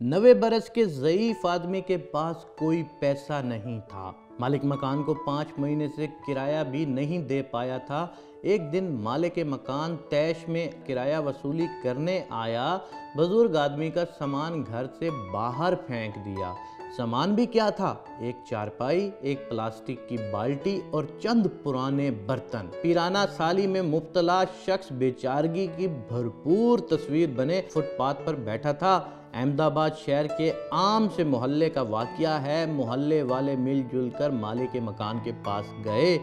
90 बरस के ज़ईफ़ आदमी के पास कोई पैसा नहीं था। मालिक मकान को 5 महीने से किराया भी नहीं दे पाया था। एक दिन मालिक मकान तैश में किराया वसूली करने आया। बुजुर्ग आदमी का सामान घर से बाहर फेंक दिया। सामान भी क्या था? एक चारपाई, एक प्लास्टिक की बाल्टी और चंद पुराने बर्तन। पीराना साली में मुब्तला शख्स बेचारगी की भरपूर तस्वीर बने फुटपाथ पर बैठा था। अहमदाबाद शहर के आम से मोहल्ले का वाक़या है। मोहल्ले वाले मिलजुल कर मालिक मकान के पास गए,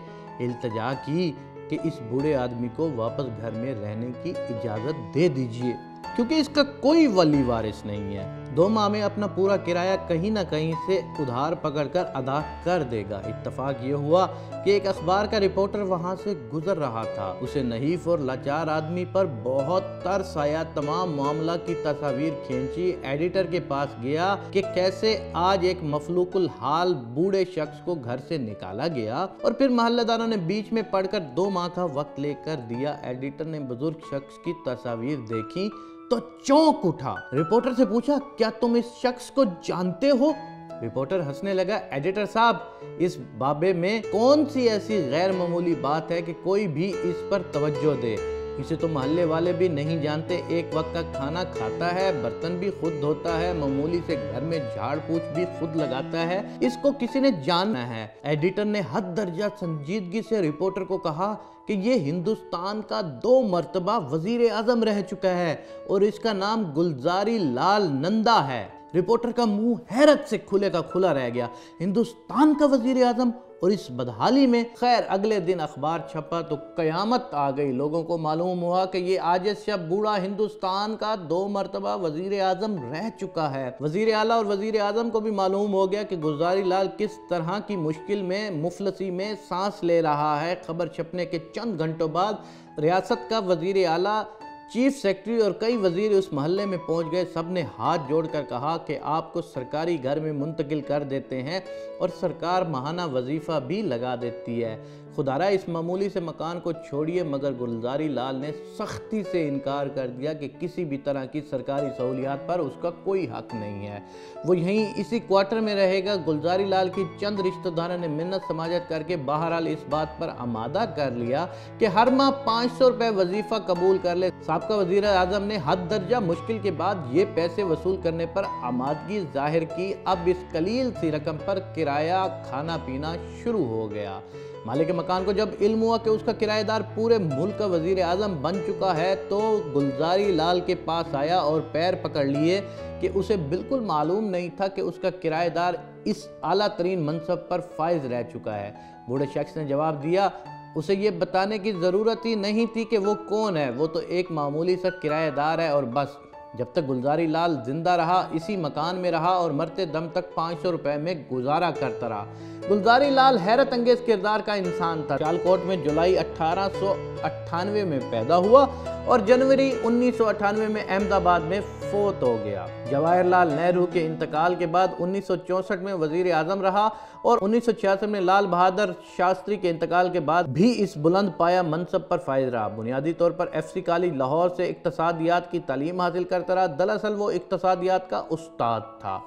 इल्तिजा की कि इस बूढ़े आदमी को वापस घर में रहने की इजाज़त दे दीजिए, क्योंकि इसका कोई वली वारिस नहीं है। 2 माह में अपना पूरा किराया कहीं ना कहीं से उधार पकड़कर अदा कर देगा। इत्तफाक ये हुआ कि एक अखबार का रिपोर्टर वहां से गुजर रहा था। उसे नहीफ और लाचार आदमी पर बहुत तरस आया। तमाम मामला की तस्वीर खींची, एडिटर के पास गया कि कैसे आज एक मफलूकुल हाल बूढ़े शख्स को घर से निकाला गया, और फिर मोहल्लेदारों ने बीच में पढ़कर 2 माह का वक्त लेकर दिया। एडिटर ने बुजुर्ग शख्स की तस्वीर देखी तो चौंक उठा। रिपोर्टर से पूछा, क्या तुम इस शख्स को जानते हो? रिपोर्टर हंसने लगा। एडिटर साहब, इस बाबे में कौन सी ऐसी गैर मामूली बात है कि कोई भी इस पर तवज्जो दे? इसे तो मोहल्ले वाले भी नहीं जानते। एक वक्त का खाना खाता है, बर्तन भी खुद धोता है, मामूली से घर में झाड़ पूछ भी खुद लगाता है। इसको किसी ने जानना है। एडिटर ने हद दर्जा संजीदगी से रिपोर्टर को कहा कि ये हिंदुस्तान का 2 मर्तबा वजीर आजम रह चुका है और इसका नाम गुलजारी लाल नंदा है। रिपोर्टर का मुंह हैरत से खुले का खुला रह गया। हिंदुस्तान का वजीर आजम, और इस बदहाली में। खैर, अगले दिन अखबार छपा तो कयामत आ गई। लोगों को मालूम हुआ कि ये आजिज़ शब बूढ़ा हिंदुस्तान का 2 मरतबा वजीर आजम रह चुका है। वजीर आला और वजीर आजम को भी मालूम हो गया कि गुलजारी लाल किस तरह की मुश्किल में, मुफलसी में सांस ले रहा है। खबर छपने के चंद घंटों बाद रियासत का वजीर आला, चीफ सेक्रेटरी और कई वजीर उस मोहल्ले में पहुंच गए। सब ने हाथ जोड़कर कहा कि आपको सरकारी घर में मुंतकिल कर देते हैं और सरकार माहाना वजीफ़ा भी लगा देती है। खुदारा इस मामूली से मकान को छोड़िए। मगर गुलजारी लाल ने सख्ती से इनकार कर दिया कि किसी भी तरह की सरकारी सहूलियात पर उसका कोई हक नहीं है। वो यहीं इसी क्वार्टर में रहेगा। गुलजारी लाल की चंद रिश्तेदारों ने मिन्नत समाजत करके बहरहाल इस बात पर आमादा कर लिया कि हर माह 500 रुपये वजीफ़ा कबूल कर ले। साबका वजीर आजम ने हद दर्जा मुश्किल के बाद ये पैसे वसूल करने पर आमादगी जाहिर की। अब इस कलील सी रकम पर किराया, खाना पीना शुरू हो गया। मालिक मकान को जब इल्म हुआ कि उसका किराएदार पूरे मुल्क का वजीर आजम बन चुका है तो गुलजारी लाल के पास आया और पैर पकड़ लिए कि उसे बिल्कुल मालूम नहीं था कि उसका किराएदार इस आला तरीन मनसब पर फाइज रह चुका है। बूढ़े शख्स ने जवाब दिया, उसे ये बताने की ज़रूरत ही नहीं थी कि वो कौन है। वो तो एक मामूली सा किराएदार है और बस। जब तक गुलजारी लाल जिंदा रहा, इसी मकान में रहा और मरते दम तक 500 रुपए में गुजारा करता रहा। गुलजारी लाल हैरत अंगेज किरदार का इंसान था। सियालकोट में जुलाई 1898 में पैदा हुआ और जनवरी 1998 में अहमदाबाद में फोत हो गया। जवाहरलाल नेहरू के इंतकाल के बाद 1964 में वजीर आजम रहा और 1966 में लाल बहादुर शास्त्री के इंतकाल के बाद भी इस बुलंद पाया मनसब पर फायज रहा। बुनियादी तौर पर FC कॉलेज लाहौर से इक्तसादियात की तालीम हासिल करता रहा। दरअसल वो इक्तसादियात का उस्ताद था।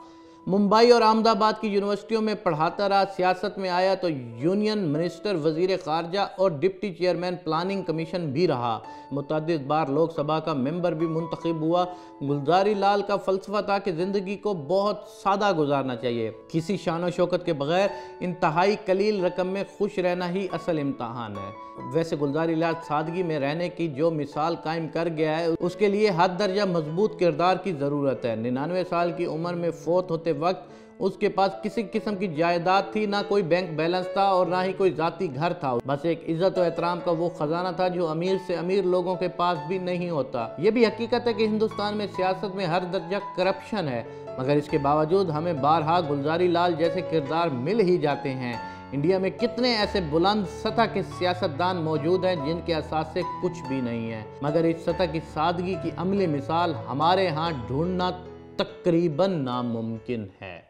मुंबई और अहमदाबाद की यूनिवर्सिटियों में पढ़ाता रहा। सियासत में आया तो यूनियन मिनिस्टर, वजीर खारजा और डिप्टी चेयरमैन प्लानिंग कमीशन भी रहा। मुतअद्दिद बार लोकसभा का मेंबर भी मुंतखब हुआ। गुलजारी लाल का फलसफा था कि ज़िंदगी को बहुत सादा गुजारना चाहिए। किसी शान और शौकत के बगैर इंतहाई कलील रकम में खुश रहना ही असल इम्तहान है। वैसे गुलजारी लाल सादगी में रहने की जो मिसाल कायम कर गया है, उसके लिए हद दर्जा मजबूत किरदार की ज़रूरत है। 99 साल की उम्र में फोत होते वक्त उसके पास किसी किस्म की जायदाद थी, ना कोई बैंक बैलेंस था और ना ही कोई जाती घर था। बस एक इज्जत और एहतराम का वो खजाना था जो अमीर से अमीर लोगों के पास भी नहीं होता। ये भी हकीकत है कि हिंदुस्तान में सियासत में हर दर्जा करप्शन है, मगर इसके बावजूद हमें बारहा गुलजारी लाल जैसे किरदार मिल ही जाते हैं। इंडिया में कितने ऐसे बुलंद सतह के सियासतदान मौजूद हैं जिनके असास से कुछ भी नहीं है, मगर इस सतह की सादगी की अमली मिसाल हमारे यहाँ ढूंढना तकरीबन नामुमकिन है।